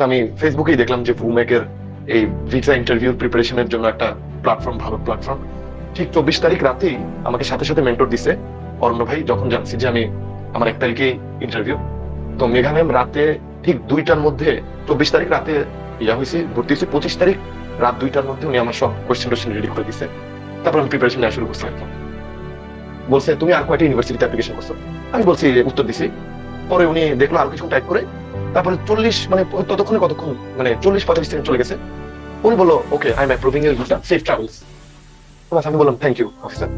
আমি ফেসবুকেই দেখলাম যে ভুমেকের এই ভিসা ইন্টারভিউ প্রিপারেশনের জন্য একটা প্ল্যাটফর্ম, ভালো প্ল্যাটফর্ম। ঠিক 24 তারিখ রাতেই আমাকে সাথে সাথে মেন্টর দিছে অরণ্য ভাই, যখন জানছি যে আমি আমার 1 তারিখে ইন্টারভিউ। তো মেঘা ম্যাম রাতে ঠিক 2টার মধ্যে, 24 তারিখ রাতে হয়েছে, ভর্তি হয়েছে 25 তারিখ রাত 2টার মধ্যে উনি আমার সব কোয়েশ্চেন রেডি করে দিছে। তারপর আমি প্রিপারেশন নেওয়া শুরু করছি আর কি। বলছে তুমি আর কয়টা ইউনিভার্সিটিতে অ্যাপ্লিকেশন করছো? আমি বলছি উত্তর দিছি। পরে উনি দেখলো আরো কিছু টাইপ করে, তারপরে 40 মানে ততক্ষণে কতক্ষণ মানে 40-45 সেকেন্ড চলে গেছে। উনি বললো okay I am approving your visa, safe travels. আমি বললাম থ্যাংক ইউ অফিসার।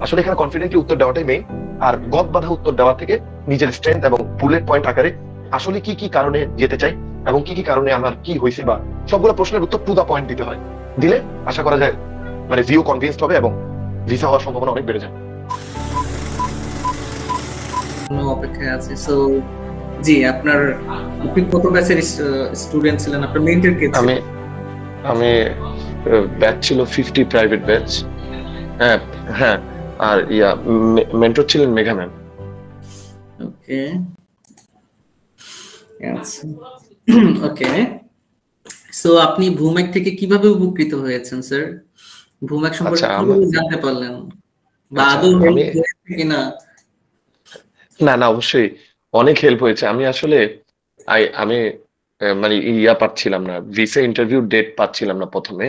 আসলে এখানে কনফিডেন্টলি উত্তর দেওয়াটাই মেইন, আর গদ বাঁধা উত্তর দেওয়া থেকে নিজের স্ট্রেংথ এবং বুলেট পয়েন্ট আকারে আসলে কি কি কারণে যেতে চাই এবং কি কি কারণে আমার কি হয়েছে বা সবগুলো প্রশ্নের উত্তর টু দা পয়েন্ট দিতে হয়। দিলে আশা করা যায় মানে ভিউ কনভিন্সড হবে এবং ভিসা হওয়ার সম্ভাবনা অনেক বেড়ে যায়। অপেক্ষায় আছে। সো জি, আপনি কত ব্যাচের স্টুডেন্ট ছিলেন? আপনার মেন্টর কে ছিল? আমি ব্যাচ ছিল 50 প্রাইভেট ব্যাচ। হ্যাঁ হ্যাঁ, আর মেন্টর ছিলেন মেঘা ম্যাম। ওকে আচ্ছা, ওকে। সো আপনি ভূমেক থেকে কিভাবে উপকৃত হয়েছেন স্যার? ভূমেক সম্পর্কে কিভাবে জানতে পারলেন বা আদৌ কিনা? না না, অবশ্যই অনেক হেল্প হয়েছে। আমি আসলে আমি মানে পাচ্ছিলাম না, ভিসা ইন্টারভিউ ডেট পাচ্ছিলাম না প্রথমে।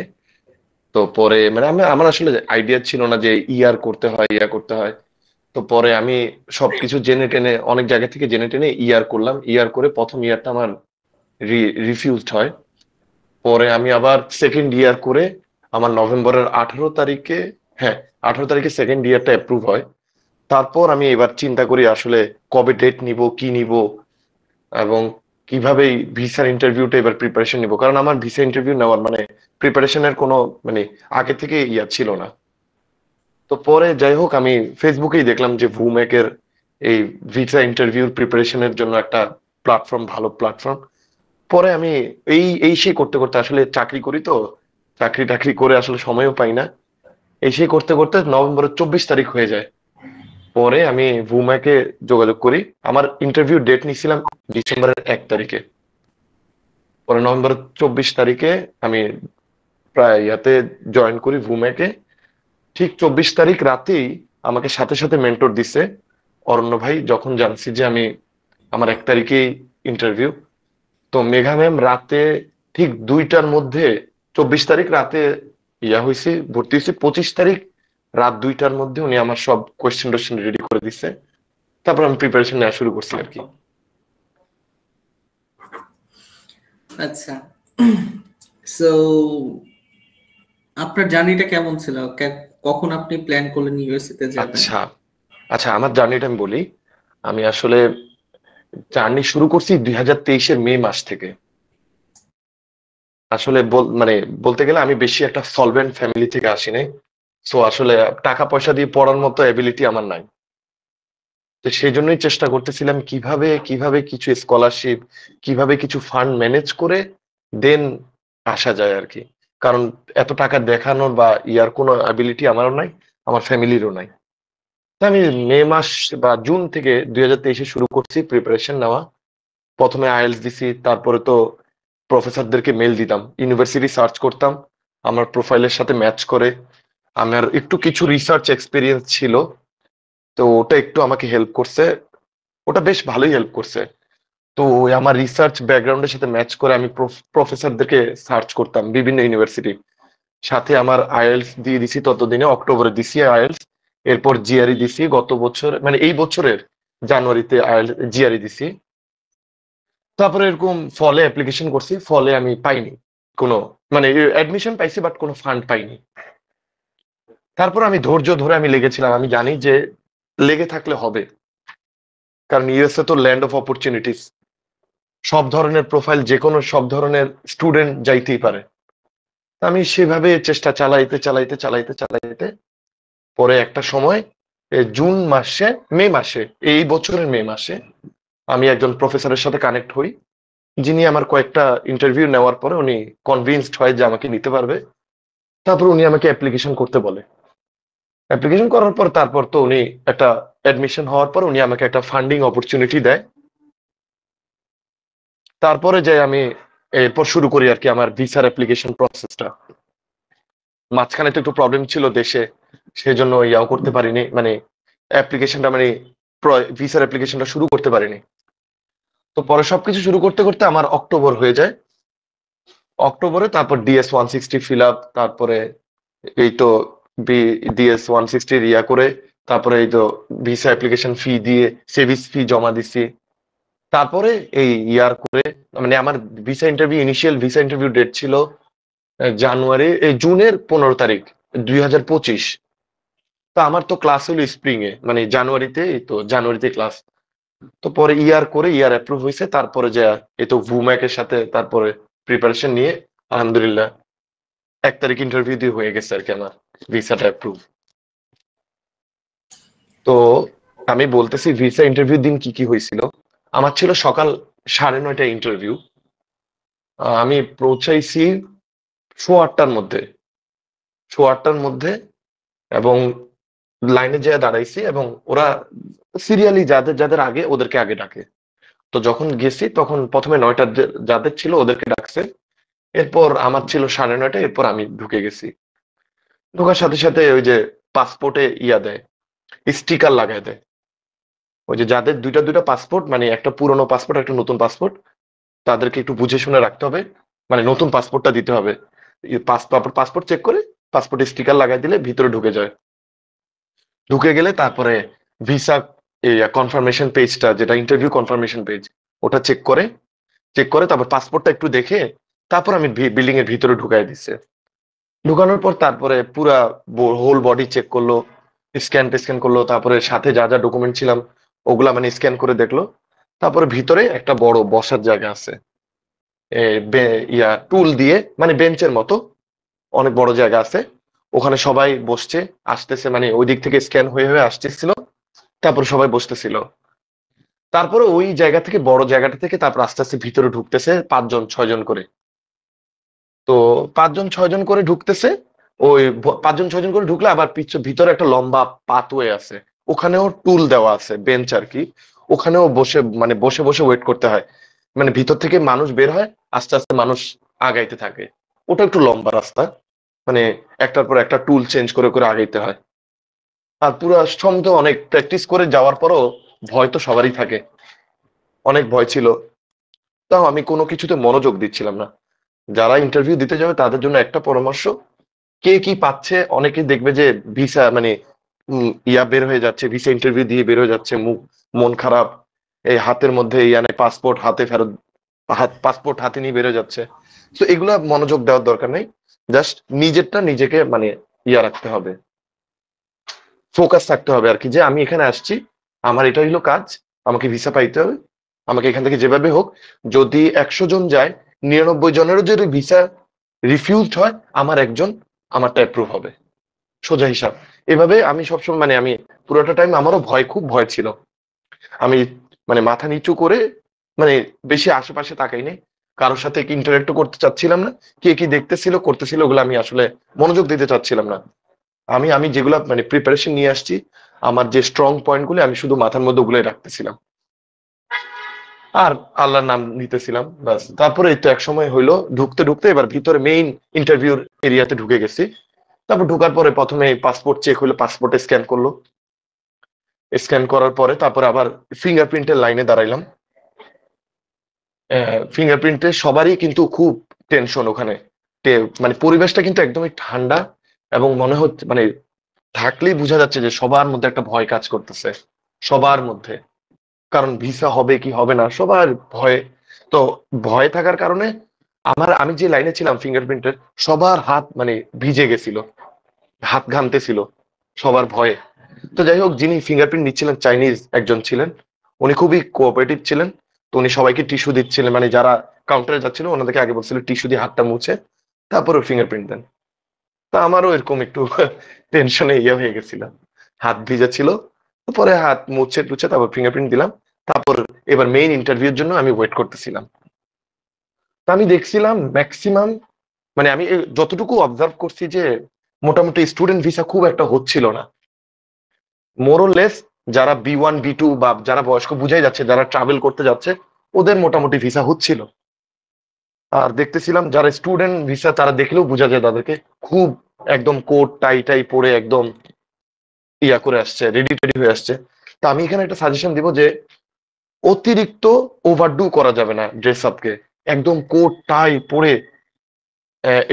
তো পরে মানে আমার আসলে আইডিয়া ছিল না যে করতে হয়, করতে হয়। তো পরে আমি সবকিছু জেনে টেনে অনেক জায়গা থেকে জেনে টেনে করলাম। করে প্রথম ইয়ারটা আমার রিফিউজড হয়। পরে আমি আবার সেকেন্ড ইয়ার করে আমার নভেম্বরের 18 তারিখে, হ্যাঁ 18 তারিখে সেকেন্ড ইয়ারটা অ্যাপ্রুভ হয়। তারপর আমি এবার চিন্তা করি আসলে কবে ডেট নিব, কি নিব এবং কিভাবে ভিসার ইন্টারভিউটা এবার প্রিপারেশন নিব। কারণ আমার ভিসা ইন্টারভিউ নেওয়ার মানে প্রিপারেশনের কোনো মানে আগে থেকে ছিল না। তো পরে যাই হোক আমি ফেসবুকেই দেখলাম যে ভুমেকের এই ভিসা ইন্টারভিউ প্রিপারেশনের জন্য একটা প্ল্যাটফর্ম, ভালো প্ল্যাটফর্ম। পরে আমি সেই করতে করতে আসলে চাকরি করি, তো চাকরি টাকরি করে আসলে সময়ও পাই না। সেই করতে করতে নভেম্বরের 24 তারিখ হয়ে যায়। পরে আমি ভুমাকে যোগাযোগ করি। আমার ইন্টারভিউ ডেট নিয়েছিলাম ডিসেম্বরের 1 তারিখে। পরে নভেম্বরের 24 তারিখে আমি প্রায় জয়েন করি ভুমাকে। ঠিক 24 তারিখ রাতেই আমাকে সাথে সাথে মেন্টর দিছে অরণ্য ভাই, যখন জানছি যে আমি আমার 1 তারিখেই ইন্টারভিউ। তো মেঘা ম্যাম রাতে ঠিক 2টার মধ্যে, 24 তারিখ রাতে হয়েছে, ভর্তি হয়েছে 25 তারিখ রাত 2টার মধ্যে উনি আমার সব কোয়েশ্চেন রেডি করে দিছে। তারপর আমি প্রিপারেশন নেওয়া শুরু করছি আর কি। আচ্ছা, সো আপনার জার্নিটা কেমন ছিল? কখন আপনি প্ল্যান করলেন ইউএসএ যাবেন? আচ্ছা আচ্ছা, আমার জার্নিটা আমি বলি। আমি আসলে জার্নি শুরু করছি 2023-এর মে মাস থেকে। আসলে মানে বলতে গেলে আমি বেশি একটা সলভেন্ট ফ্যামিলি থেকে আসি নাই। সো আসলে টাকা পয়সা দিয়ে পড়ার মতো এবিলিটি আমার নাই। তো সেই জন্যই চেষ্টা করতেছিলাম কিভাবে কিভাবে কিছু স্কলারশিপ, কিভাবে কিছু ফান্ড ম্যানেজ করে দেন আসা যায় আর কি। কারণ এত টাকা দেখানোর বা কোনো অ্যাবিলিটি আমারও নাই, আমার ফ্যামিলিরও নাই। তো আমি মে মাস বা জুন থেকে 2023-এ শুরু করছি প্রিপারেশন নেওয়া। প্রথমে আইএলটিএস দিছি, তারপরে তো প্রফেসরদেরকে মেল দিতাম, ইউনিভার্সিটি সার্চ করতাম আমার প্রোফাইলের সাথে ম্যাচ করে। আমার একটু কিছু রিসার্চ এক্সপিরিয়েন্স ছিল, তো ওটা একটু আমাকে হেল্প করছে, ওটা বেশ ভালোই হেল্প করছে। তো আমার রিসার্চ ব্যাকগ্রাউন্ডের সাথে ম্যাচ করে আমি প্রফেসরদেরকে সার্চ করতাম বিভিন্ন ইউনিভার্সিটি। সাথে আমার আইএলটিএস দিয়ে দিছি, ততদিনে অক্টোবরে দিছি আইএলটিএস। এরপর জিআরই দিছি গত বছর, মানে এই বছরের জানুয়ারিতে জিআরই দিছি। তারপরে এরকম ফলে অ্যাপ্লিকেশন করছি, ফলে আমি পাইনি কোনো, মানে অ্যাডমিশন পাইছি বাট কোনো ফান্ড পাইনি। তারপর আমি ধৈর্য ধরে আমি লেগেছিলাম, আমি জানি যে লেগে থাকলে হবে, কারণ ইউএসএ তো ল্যান্ড অফ অপরচুনিটিস। সব ধরনের প্রোফাইল, যে কোনো সব ধরনের স্টুডেন্ট যাইতেই পারে। আমি সেভাবে চেষ্টা চালাইতে চালাইতে চালাইতে চালাইতে পরে একটা সময় জুন মাসে, মে মাসে, এই বছরের মে মাসে আমি একজন প্রফেসরের সাথে কানেক্ট হই, যিনি আমার কয়েকটা ইন্টারভিউ নেওয়ার পরে উনি কনভিন্সড হয় যে আমাকে নিতে পারবে। তারপর উনি আমাকে অ্যাপ্লিকেশন করতে বলে। অ্যাপ্লিকেশন করার পর তারপর তো উনি একটা অ্যাডমিশন হওয়ার পর উনি আমাকে একটা ফান্ডিং অপরচুনিটি দেয়। তারপরে যে আমি এরপর শুরু করি আর কি আমার ভিসার অ্যাপ্লিকেশন প্রসেসটা। মাঝখানে তো একটু প্রবলেম ছিল দেশে, সেই জন্য ইয়াও করতে পারিনি, মানে অ্যাপ্লিকেশনটা মানে ভিসার অ্যাপ্লিকেশনটা শুরু করতে পারিনি। তো পরে সবকিছু শুরু করতে করতে আমার অক্টোবর হয়ে যায়। অক্টোবরে তারপর DS-160 ফিল আপ, তারপরে এই তো DS-160 ইয়া করে, তারপরে এই তো ভিসা অ্যাপ্লিকেশন ফি দিয়ে সেভিস ফি জমা দিছি। তারপরে এই ইয়ার করে মানে আমার visa interview, initial visa interview date ছিল জুনের 15 তারিখ 2025। তো আমার তো ক্লাস হলো স্প্রিং এ, মানে জানুয়ারিতে, এই তো জানুয়ারিতে ক্লাস। তো পরে ইয়ার করে ইয়ার অ্যাপ্রুভ হয়েছে, তারপরে যে এই তো ভুম্যাকের সাথে তারপরে প্রিপারেশন নিয়ে আলহামদুলিল্লাহ 1 তারিখ ইন্টারভিউ দিয়ে হয়ে গেছে আর কি আমার ভিসাটা অ্যাপ্রুভ। তো আমি বলতেছি ভিসা ইন্টারভিউ দিন কি কি হয়েছিল। আমার ছিল সকাল 9:30 ইন্টারভিউ। আমি পৌঁছাইছি 8:15 মধ্যে, 8:15 মধ্যে, এবং লাইনে যেয়ে দাঁড়াইছি, এবং ওরা সিরিয়ালি যাদের যাদের আগে ওদেরকে আগে ডাকে। তো যখন গেছি তখন প্রথমে 9টা যাদের ছিল ওদেরকে ডাকছে, এরপর আমার ছিল 9:30, এরপর আমি ঢুকে গেছি। ঢোকার সাথে সাথে ওই যে পাসপোর্টে ইয়া দেয়, স্টিকার লাগায় দেয়। ওই যে যাদের দুইটা দুইটা পাসপোর্ট, মানে একটা পুরনো পাসপোর্ট একটা নতুন পাসপোর্ট, তাদেরকে একটু বুঝে শুনে রাখতে হবে, মানে নতুন পাসপোর্টটা দিতে হবে। পাসপোর্ট চেক করে পাসপোর্টে স্টিকার লাগাই দিলে ভিতরে ঢুকে যায়। ঢুকে গেলে তারপরে ভিসা কনফার্মেশন পেজটা, যেটা ইন্টারভিউ কনফার্মেশন পেজ, ওটা চেক করে তারপর পাসপোর্টটা একটু দেখে তারপর আমি বিল্ডিং এর ভিতরে ঢুকাই দিছে। ঢুকানোর পর তারপরে পুরা হোল বডি চেক করলো, স্ক্যান করলো, তারপরে সাথে যা যা ডকুমেন্ট ছিলাম ওগুলা মানে স্ক্যান করে দেখলো। তারপরে ভিতরে একটা বড় বসার জায়গা আছে, টুল দিয়ে, মানে বেঞ্চের মতো অনেক বড় জায়গা আছে, ওখানে সবাই বসছে, আসতেছে, মানে ওই দিক থেকে স্ক্যান হয়ে হয়ে আসতেছিল, তারপর সবাই বসতেছিল। তারপরে ওই জায়গা থেকে, বড় জায়গাটা থেকে তারপর আস্তে আস্তে ভিতরে ঢুকতেছে 5-6 জন করে। তো 5-6 জন করে ঢুকতেছে। ওই 5-6 জন করে ঢুকলে আবার ভিতরে একটা লম্বা পাথওয়ে আছে, ওখানেও টুল দেওয়া আছে, বেঞ্চ আর কি। ওখানেও বসে, মানে বসে বসে ওয়েট করতে হয়, মানে ভিতর থেকে মানুষ বের হয়, আস্তে আস্তে মানুষ আগাইতে থাকে। ওটা একটু লম্বা রাস্তা, মানে একটার পর একটা টুল চেঞ্জ করে করে আগাইতে হয়। আর পুরো সম্ভবত অনেক প্র্যাকটিস করে যাওয়ার পরও ভয় তো সবারই থাকে, অনেক ভয় ছিল। তাও আমি কোনো কিছুতে মনোযোগ দিচ্ছিলাম না। যারা ইন্টারভিউ দিতে যাবে তাদের জন্য একটা পরামর্শ, কে কি পাচ্ছে, অনেকে দেখবে যে ভিসা মানে ইয়া বের হয়ে যাচ্ছে, ভিসা ইন্টারভিউ দিয়ে বের হয়ে যাচ্ছে, মুখ মন খারাপ, এই হাতের মধ্যে ইয়ানে পাসপোর্ট হাতে ফেরত, পাসপোর্ট হাতে নিয়ে বের হয়ে যাচ্ছে। তো এগুলা মনোযোগ দেওয়ার দরকার নেই, জাস্ট নিজেরটা নিজেকে মানে ইয়া রাখতে হবে, ফোকাস থাকতে হবে আর কি, যে আমি এখানে আসছি, আমার এটা হলো কাজ, আমাকে ভিসা পাইতে হবে, আমাকে এখান থেকে যেভাবে হোক, যদি 100 জন যায়, 99 জনেরও যদি ভিসা রিফিউজড হয়, আমার একজন, আমারটা অ্যাপ্রুভ হবে, সোজা হিসাব। এভাবে আমি সবসময়, মানে আমি পুরোটা টাইম আমারও খুব ভয় ছিল। আমি মানে মাথা নিচু করে, মানে বেশি আশেপাশে তাকাই নেই, কারোর সাথে ইন্টারেক্ট করতে চাচ্ছিলাম না, কে কি দেখতেছিল করতেছিল ওগুলো আমি আসলে মনোযোগ দিতে চাচ্ছিলাম না। আমি আমি যেগুলা মানে প্রিপারেশন নিয়ে আসছি, আমার যে স্ট্রং পয়েন্ট গুলো আমি শুধু মাথার মধ্যে ওগুলোই রাখতেছিলাম, আর আল্লাহর নাম নিতেছিলাম, বাস। তারপরে এই তো এক সময় হইলো, ঢুকতে ঢুকতে এবার ভিতরে মেইন ইন্টারভিউর এরিয়াতে ঢুকে গেছি। তারপর ঢুকার পরে প্রথমে পাসপোর্ট চেক হলো, পাসপোর্টে স্ক্যান করলো, স্ক্যান করার পরে তারপরে আবার ফিঙ্গারপ্রিন্টের লাইনে দাঁড়াইলাম। ফিঙ্গারপ্রিন্টে সবারই কিন্তু খুব টেনশন ওখানে, মানে পরিবেশটা কিন্তু একদমই ঠান্ডা, এবং মনে হচ্ছে মানে থাকলেই বোঝা যাচ্ছে যে সবার মধ্যে একটা ভয় কাজ করতেছে, সবার মধ্যে। কারণ ভিসা হবে কি হবে না সবার ভয়ে। তো ভয় থাকার কারণে আমি যে লাইনে ছিলাম ফিঙ্গারপ্রিন্টের, সবার হাত মানে ভিজে গেছিল, হাত ঘামতেছিল সবার ভয়ে। তো যাই হোক, যিনি ফিঙ্গারপ্রিন্ট নিচ্ছিলেন চাইনিজ একজন ছিলেন, উনি খুবই কোঅপারেটিভ ছিলেন। তো উনি সবাইকে টিস্যু দিচ্ছিলেন, মানে যারা কাউন্টারে যাচ্ছিল ওনাদেরকে আগে বলছিল টিস্যু দিয়ে হাতটা মুছে তারপরে ফিঙ্গারপ্রিন্ট দেন। তা আমারও এরকম একটু টেনশনে ইয়ে হয়ে গেছিল, হাত ভিজা ছিল। পরে হাত মুছে টুছে তারপর ফিঙ্গারপ্রিন্ট দিলাম। তারপর এবার মেইন ইন্টারভিউর জন্য আমি ওয়েট করতেছিলাম। তা আমি দেখছিলাম ম্যাক্সিমাম, মানে আমি যতটুকু অবজার্ভ করছি যে মোটামুটি স্টুডেন্ট ভিসা খুব একটা হচ্ছিল না, মোরলেস যারা B1 B2 বা যারা বয়স্ক বুঝাই যাচ্ছে, যারা ট্রাভেল করতে যাচ্ছে, ওদের মোটামুটি ভিসা হচ্ছিল। আর দেখতেছিলাম যারা স্টুডেন্ট ভিসা তারা দেখলেও বোঝা যায় তাদেরকে খুব একদম কোট টাই টাই পরে একদম ইয়া করে আসছে, রেডি টেডি হয়ে আসছে। তা আমি এখানে একটা সাজেশন দিব যে অতিরিক্ত ওভারডু করা যাবে না ড্রেস আপকে, একদম কোট টাই পরে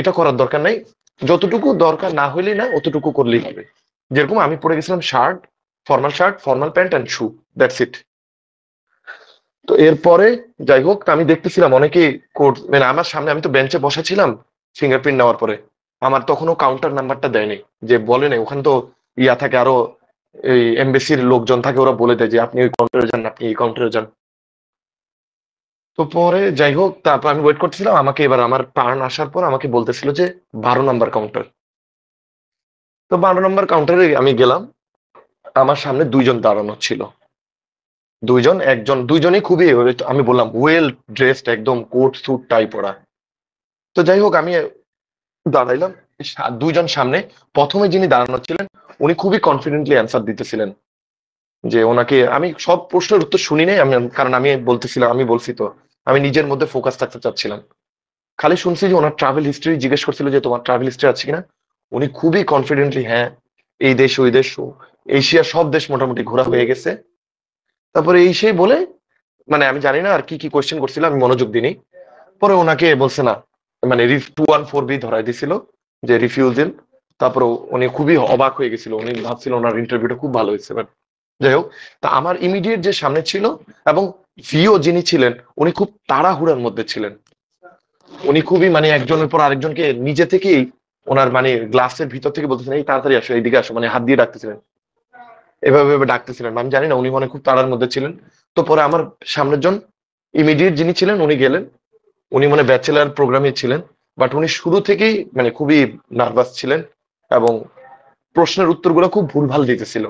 এটা করার দরকার নাই। যতটুকু দরকার না হইলেই না অতটুকু করলেই হবে। যেরকম আমি পরে গেছিলাম shirt, formal pant and shoe, that's it. তো এরপরে যাই হোক, আমি দেখতেছিলাম অনেকেই কোড, মানে আমার সামনে, আমি তো বেঞ্চে বসা ছিলাম ফিঙ্গারপ্রিন্ট নেওয়ার পরে, আমার তখনও কাউন্টার নাম্বারটা দেয়নি, যে বলে নাই ওখানে তো ইয়া থাকে আরো, এই এমবেসির লোকজন থাকে, ওরা বলে দেয় যে আপনি ওই কাউন্টারে যান, আপনি এই কাউন্টারে যান। তো পরে যাই হোক, তারপর আমি ওয়েট করতেছিলাম, আমাকে এবার আমার টার্ন আসার পর আমাকে বলতেছিল যে 12 নম্বর কাউন্টার। তো 12 নম্বর কাউন্টারে আমি গেলাম, আমার সামনে দুইজন দাঁড়ানো ছিল, দুইজনই খুবই, আমি বললাম ওয়েল ড্রেসড, একদম কোট স্যুট টাই পরা। তো যাই হোক আমি দাঁড়াইলাম, দুইজন সামনে, প্রথমে যিনি দাঁড়ানো ছিলেন উনি খুবই কনফিডেন্টলি অ্যান্সার দিতেছিলেন, যে ওনাকে আমি সব প্রশ্নের উত্তর শুনি নাই, কারণ আমি বলতেছিলাম, আমি বলছি তো আমি নিজের মধ্যে ফোকাস থাকতে চাচ্ছিলাম, খালি শুনছি যে ওনার ট্রাভেল হিস্ট্রি জিজ্ঞেস করছিল যে তোমার ট্রাভেল হিস্ট্রি আছে কিনা। উনি খুবই কনফিডেন্টলি হ্যাঁ, এই দেশ ওই দেশ এশিয়ার সব দেশ মোটামুটি ঘোরা হয়ে গেছে। তারপরে এই সেই বলে, মানে আমি জানি না আর কি কি কোয়েশ্চেন করছিল, আমি মনোযোগ দিইনি। পরে ওনাকে বলছে না, মানে 214B ধরাই দিছিল যে রিফিউজেল। তারপরে উনি খুবই অবাক হয়ে গেছিল, উনি ভাবছিল ওনার ইন্টারভিউটা খুব ভালো হয়েছে। বাট যাই হোক, তা আমার ইমিডিয়েট যে সামনে ছিল এবং ভিও যিনি ছিলেন উনি খুব তাড়াহুড়ার মধ্যে ছিলেন, উনি খুবই মানে একজনের পর আরেকজনকে নিজে থেকেই ওনার মানে গ্লাসের ভিতর থেকে বলতেছেন এই তাড়াতাড়ি আসো, এইদিকে আসো, মানে হাত দিয়ে ডাকতেছিলেন, এভাবে এভাবে ডাকতেছিলেন, আমি জানি না উনি মনে খুব তাড়ার মধ্যে ছিলেন। তো পরে আমার সামনের জন ইমিডিয়েট যিনি ছিলেন উনি গেলেন, উনি মানে ব্যাচেলার প্রোগ্রামে ছিলেন, বাট উনি শুরু থেকেই মানে খুবই নার্ভাস ছিলেন এবং প্রশ্নের উত্তরগুলো খুব ভুলভাল দিতেছিল।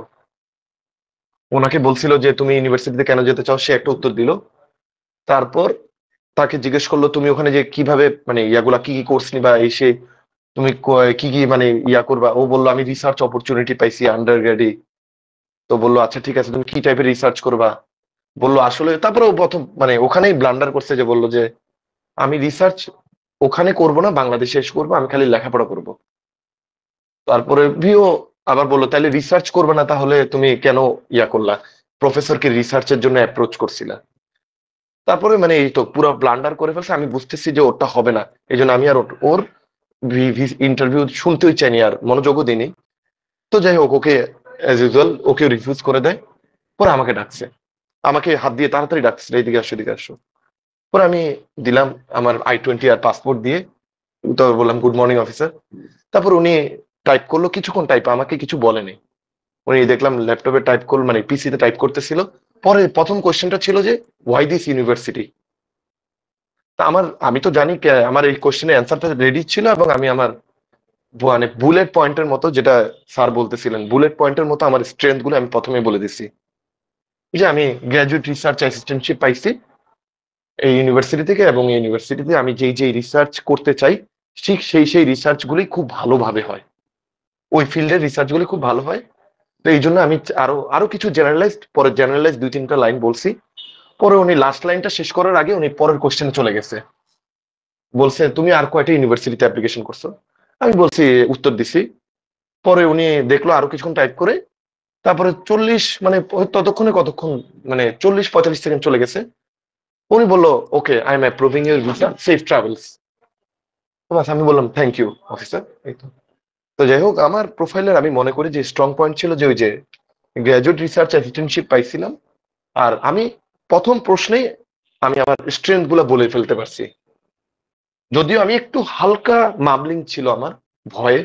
ওনাকে বলছিল যে তুমি ইউনিভার্সিটিতে কেন যেতে চাও, সে একটা উত্তর দিল। তারপর তাকে জিজ্ঞেস করলো তুমি ওখানে যে কিভাবে মানে ইয়াগুলা কি কি কোর্স নিবা, এই সে তুমি কি কি মানে ইয়া করবা, ও বললো আমি রিসার্চ অপরচুনিটি পাইছি আন্ডার গ্রেডে। তো বললো আচ্ছা ঠিক আছে, তুমি কি টাইপের রিসার্চ করবা, বললো আসলে, তারপরে ও প্রথম মানে ওখানেই ব্লান্ডার করছে, যে বললো যে আমি রিসার্চ ওখানে করব না, বাংলাদেশে এসে করবো, আমি খালি লেখাপড়া করব। তারপরে ভিও আবার বললো তাহলে রিসার্চ করবে না, তাহলে তুমি কেন ইয়া করলা, প্রফেসরকে রিসার্চের জন্য অ্যাপ্রোচ করছিলা। তারপরে মানে এই তো পুরো ব্লান্ডার করে ফেলছে, আমি বুঝতেছি যে ওটা হবে না, এই জন্য আমি আর ওর ইন্টারভিউ শুনতেই চাইনি, আর মনোযোগও দিইনি। তো যাই হোক, ওকে অ্যাজ ইউজুয়াল ওকে রিফিউজ করে দেয়। পরে আমাকে ডাকছে, আমাকে হাত দিয়ে তাড়াতাড়ি ডাকছে, এইদিকে আসো এদিকে আসো। পরে আমি দিলাম আমার I-20 আর পাসপোর্ট দিয়ে, তো বললাম গুড মর্নিং অফিসার। তারপর উনি টাইপ করলো, কিছুক্ষণ টাইপ, আমাকে কিছু বলেনি। উনি দেখলাম ল্যাপটপে টাইপ করলো, মানে পিসিতে টাইপ করতেছিল। পরে প্রথম কোশ্চেনটা ছিল যে ওয়াই দিস ইউনিভার্সিটি। তা আমি তো জানি আমার এই কোশ্চেনের অ্যান্সারটা রেডি ছিল, এবং আমি আমার মানে বুলেট পয়েন্টের মতো, যেটা স্যার বলতেছিলেন বুলেট পয়েন্টের মতো আমার স্ট্রেংথ গুলো আমি প্রথমে বলে দিছি, যে আমি গ্র্যাজুয়েট রিসার্চ অ্যাসিস্ট্যান্টশিপ পাইছি এই ইউনিভার্সিটি থেকে, এবং এই ইউনিভার্সিটিতে আমি যেই যেই রিসার্চ করতে চাই ঠিক সেই রিসার্চ গুলি খুব ভালোভাবে হয়, ওই ফিল্ডের রিসার্চ গুলি খুব ভালো হয়। তো এই জন্য আমি আরো আরো কিছু জেনারেলাইজড, পরে জেনারেলাইজ 2-3টা লাইন বলছি। পরে উনি লাস্ট লাইনটা শেষ করার আগে উনি পরের কোশ্চেনে চলে গেছে, বলছে তুমি আর কয়টা ইউনিভার্সিটিতে অ্যাপ্লিকেশন করছো। আমি বলছি উত্তর দিছি। পরে উনি দেখলো আরো কিছুক্ষণ টাইপ করে, তারপরে 40 মানে ততক্ষণে কতক্ষণ, মানে 40-45 সেকেন্ড চলে গেছে। উনি বললো okay I am approving your visa, safe travels. বাস, আমি বললাম থ্যাংক ইউ অফিসার, এই তো। তো যাই হোক, আমার প্রোফাইলের আমি মনে করি যে স্ট্রং পয়েন্ট ছিল যে ওই যে গ্র্যাজুয়েট রিসার্চ অ্যাসিস্ট্যান্টশিপ পাইছিলাম, আর আমি প্রথম প্রশ্নেই আমি আমার স্ট্রেংথ গুলা বলে ফেলতে পারছি। যদিও আমি একটু হালকা মামলিং ছিল আমার ভয়ে,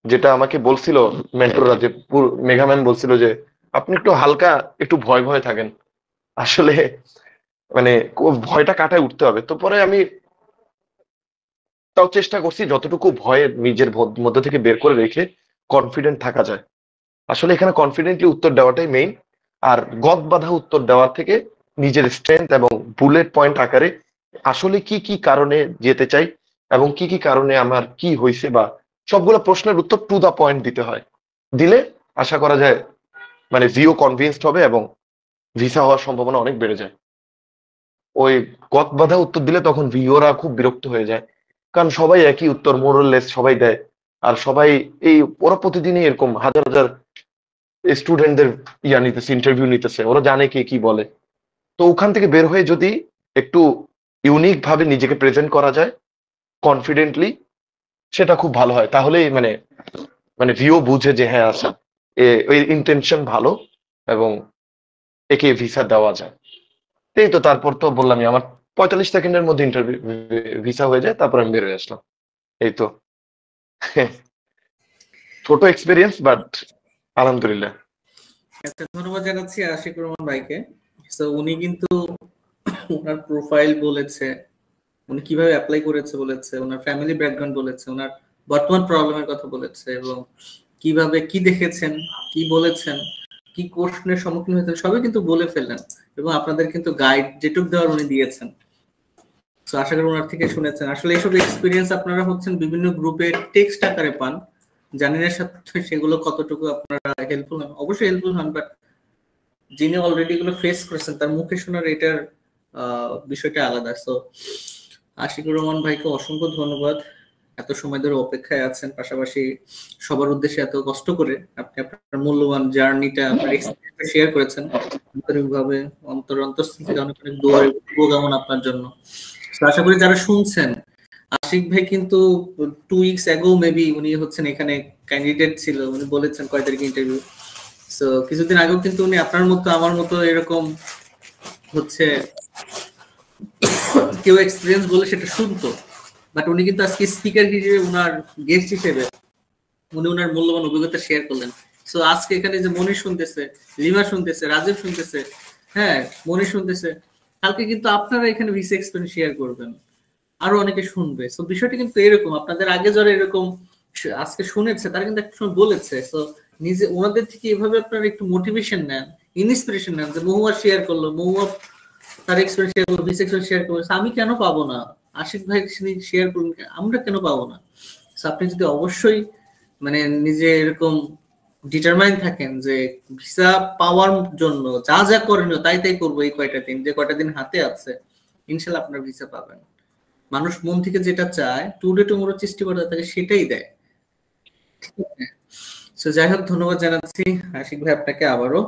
যেটা আমাকে বলছিল মেন্টররা, যে মেঘাম্যান বলছিল যে আপনি একটু হালকা একটু ভয় ভয় থাকেন, আসলে মানে ভয়টা কাটায় উঠতে হবে। তো পরে আমি তাও চেষ্টা করছি যতটুকু ভয় নিজের মধ্যে থেকে বের করে রেখে কনফিডেন্ট থাকা যায়। আসলে এখানে কনফিডেন্টলি উত্তর দেওয়াটাই মেইন, আর গদ বাঁধা উত্তর দেওয়ার থেকে নিজের স্ট্রেংথ এবং বুলেট পয়েন্ট আকারে আসলে কি কি কারণে যেতে চাই এবং কি কি কারণে আমার কি হয়েছে, বা সবগুলো প্রশ্নের উত্তর টু দা পয়েন্ট দিতে হয়, দিলে আশা করা যায় মানে ভিও কনভিন্সড হবে এবং ভিসা হওয়ার সম্ভাবনা অনেক বেড়ে যায়। ওই গত বাঁধা উত্তর দিলে তখন ভিওরা খুব বিরক্ত হয়ে যায়, কারণ সবাই একই উত্তর মোরলেস সবাই দেয়। আর সবাই এই ওরা প্রতিদিনই এরকম হাজার হাজার স্টুডেন্টদের নিতেছে, ইন্টারভিউ নিতেছে, ওরা জানে কে কি বলে। তো ওখান থেকে বের হয়ে যদি একটু ইউনিক ভাবে নিজেকে প্রেজেন্ট করা যায় কনফিডেন্টলি, সেটা খুব ভালো হয়। তাহলেই মানে মানে ভিও বুঝে যে হ্যাঁ আচ্ছা ওই ইন্টেনশন ভালো এবং একে ভিসা দেওয়া যায়। এই তো তারপর তো বললামই আমার 45 সেকেন্ডের মধ্যে ইন্টারভিউ ভিসা হয়ে যায়, তারপর আমি বের হয়ে আসলাম। এই তো ছোট এক্সপিরিয়েন্স বাট আলহামদুলিল্লাহ। আচ্ছা, ধন্যবাদ জানাচ্ছি আশিকুর রহমান ভাইকে। তো উনি কিন্তু ওনার প্রোফাইল বলেছে, উনি কিভাবে অ্যাপ্লাই করেছে বলেছে, ওনার ফ্যামিলি ব্যাকগ্রাউন্ড বলেছে, ওনার বর্তমান প্রবলেমের কথা বলেছে, এবং কিভাবে কি দেখেছেন, কি বলেছেন, কি কোশ্চেনের সম্মুখীন হয়েছেন সবই কিন্তু বলে ফেললেন, এবং আপনাদের কিন্তু গাইড যেটুক দেওয়ার উনি দিয়েছেন। তো আশা করি ওনার থেকে শুনেছেন। আসলে এইসব এক্সপিরিয়েন্স আপনারা হচ্ছেন বিভিন্ন গ্রুপে টেক্সট আকারে পান, জানি না সেগুলো কতটুকু আপনারা হেল্পফুল হন। অবশ্যই হেল্পফুল হন, বাট যিনি অলরেডি এগুলো ফেস করেছেন তার মুখে শোনার এটার বিষয়টা আলাদা। সো আশিকুর রহমান ভাইকে অসংখ্য ধন্যবাদ, এত সময় ধরে অপেক্ষায় আছেন, পাশাপাশি সবার উদ্দেশ্যে এত কষ্ট করে আপনি আপনার মূল্যবান জার্নিটা আপনার এক্সপেরিয়েন্স শেয়ার করেছেন। আন্তরিকভাবে অন্তরস্থল থেকে অনেক অনেক দোয়া এবং শুভকামনা আপনার জন্য। আশা করি যারা শুনছেন, আশিক ভাই কিন্তু 2 উইকস অ্যাগো মেবি উনি হচ্ছেন এখানে ক্যান্ডিডেট ছিল, উনি বলেছেন কয় তারিখে ইন্টারভিউ। সো কিছুদিন আগেও কিন্তু উনি আপনার মতো আমার মতো এরকম হচ্ছে কেউ এক্সপিরিয়েন্স বলে সেটা শুনতো, বাট উনি কিন্তু আজকে স্পিকার হিসেবে উনার গেস্ট হিসেবে উনি উনার মূল্যবান অভিজ্ঞতা শেয়ার করলেন। সো আজকে এখানে যে মনির শুনতেছে, লিমা শুনতেছে, রাজীব শুনতেছে, হ্যাঁ মনি শুনতেছে, কালকে কিন্তু আপনারা এখানে ভিসা এক্সপিরিয়েন্স শেয়ার করবেন, আরো অনেকে শুনবে। সো বিষয়টা কিন্তু এরকম, আপনাদের আগে যারা এরকম আজকে শুনেছে তারা কিন্তু একটা সময় বলেছে। সো নিজে ওনাদের থেকে এভাবে আপনারা একটু মোটিভেশন নেন, ইন্সপিরেশন নেন, যে মহুয়া শেয়ার করলো, মহুয়া তার এক্সপিরিয়েন্স শেয়ার করলো, ভিসা এক্সপিরিয়েন্স শেয়ার করলো, আমি কেন পাবো না, আশিক ভাই শেয়ার করুন, আমরা কেন পাবো না। আপনি যদি অবশ্যই মানে নিজে এরকম ডিটারমাইন থাকেন যে ভিসা পাওয়ার জন্য যা যা করণীয় তাই তাই করবো, এই কয়টা দিন যে কয়টা দিন হাতে আছে, ইনশাল্লাহ আপনার ভিসা পাবেন। মানুষ মন থেকে যেটা চায়, টুডে টুমোরো সৃষ্টিকর্তা তাকে সেটাই দেয়। ঠিক আছে, যাই হোক ধন্যবাদ জানাচ্ছি আশিক ভাই আপনাকে আবারও।